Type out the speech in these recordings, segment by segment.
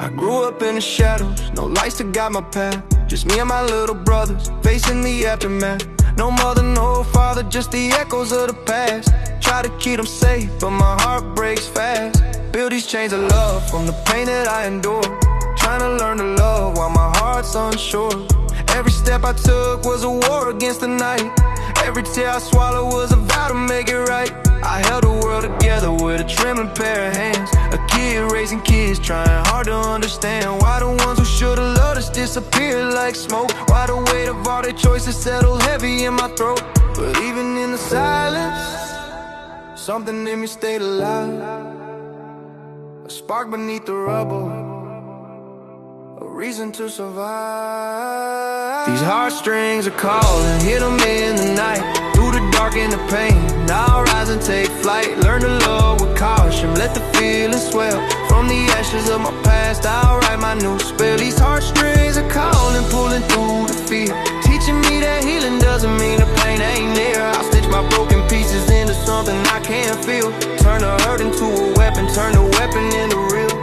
I grew up in the shadows, no lights to guide my path. Just me and my little brothers, facing the aftermath. No mother, no father, just the echoes of the past. Try to keep them safe, but my heart breaks fast. Build these chains of love from the pain that I endure. Trying to learn to love while my heart's unsure. Every step I took was a war against the night. Every tear I swallowed was a vow to make it right. I held the world together with a trembling pair of hands. A kid raising kids, trying hard to understand why the ones who should've loved us disappeared like smoke. Why the weight of all their choices settled heavy in my throat. But even in the silence, something in me stayed alive. A spark beneath the rubble, a reason to survive. These heartstrings are calling, hit them in the night. Through the dark and the pain, now I'll rise and take flight. Learn to love with caution, let the feelings swell. From the ashes of my past, I'll write my new spell. These heartstrings are calling, pulling through the fear. Teaching me that healing doesn't mean the pain ain't there. I'll stitch my broken pieces into something I can't feel. Turn the hurt into a weapon, turn the weapon into real.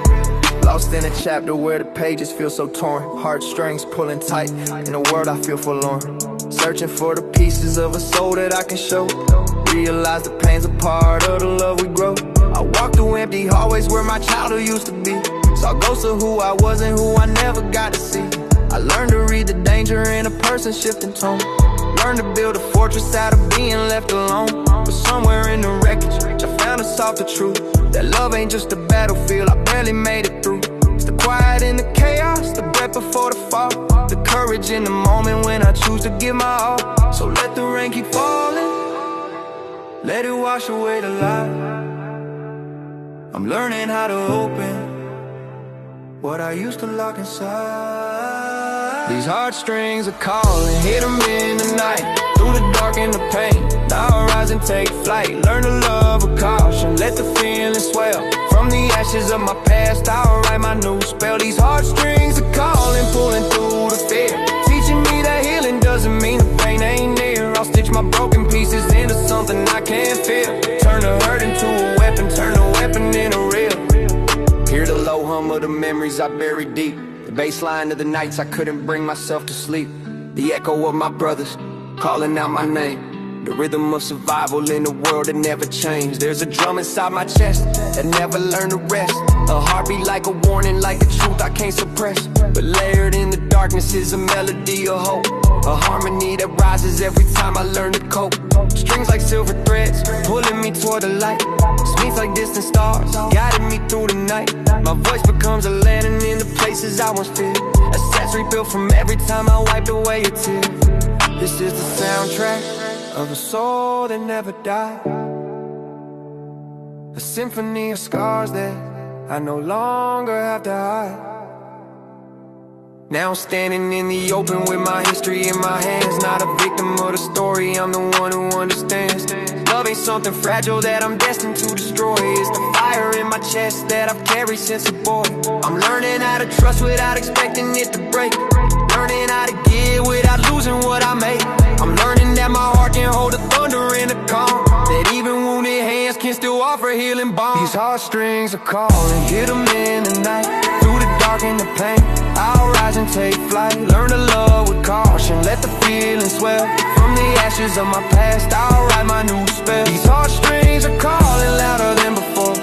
Lost in a chapter where the pages feel so torn. Heartstrings pulling tight, in a world I feel forlorn. Searching for the pieces of a soul that I can show. Realize the pain's a part of the love we grow. I walk through empty hallways where my childhood used to be. Saw ghosts of who I was and who I never got to see. I learned to read the danger in a person's shifting tone. Learned to build a fortress out of being left alone. But somewhere in the wreckage, I found a softer truth. That love ain't just a battlefield, I barely made it through. It's the quiet in the chaos, the breath before the fall. The courage in the moment when I choose to give my all. So let the rain keep falling, let it wash away the light. I'm learning how to open what I used to lock inside. These heartstrings are calling, hit them in the night. Through the dark and the pain, now I'll rise and take flight. Learn to love with caution, let the feelings swell. From the ashes of my past, I'll write my new spell. These heartstrings are calling, pulling through the fear. Teaching me that healing doesn't mean the pain ain't near. I'll stitch my broken pieces into something I can't feel. Turn the hurt into a weapon, turn the weapon into real. Hear the low hum of the memories I buried deep. The bass line of the nights I couldn't bring myself to sleep. The echo of my brothers calling out my name. The rhythm of survival in a world that never changed. There's a drum inside my chest that never learned to rest. A heartbeat like a warning, like a truth I can't suppress. But layered in the darkness is a melody of hope. A harmony that rises every time I learn to cope. Strings like silver threads, pulling me toward the light. Smears like distant stars, guiding me through the night. My voice becomes a lantern in the places I once feared. A sense rebuilt from every time I wiped away a tear. This is the soundtrack of a soul that never died. A symphony of scars that I no longer have to hide. Now I'm standing in the open with my history in my hands. Not a victim of the story, I'm the one who understands. Love ain't something fragile that I'm destined to destroy. It's the fire in my chest that I've carried since a boy. I'm learning how to trust without expecting it to break. Learning how to give without losing what I made. I'm learning that my heart can hold the thunder in the calm. That even wounded hands can still offer healing balm. These heartstrings are calling, hit them in the night. Through the dark and the pain, I'll rise and take flight. Learn to love with caution, let the feelings swell. From the ashes of my past, I'll write my new spell. These heartstrings are calling louder than before,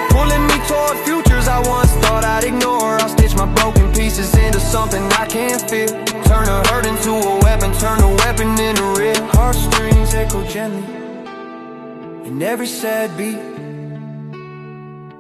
pulling me toward futures I once thought I'd ignore. I'll stitch my broken pieces into something I can't feel. Turn the hurt into a weapon, turn the weapon into real. Heartstrings echo gently in every sad beat.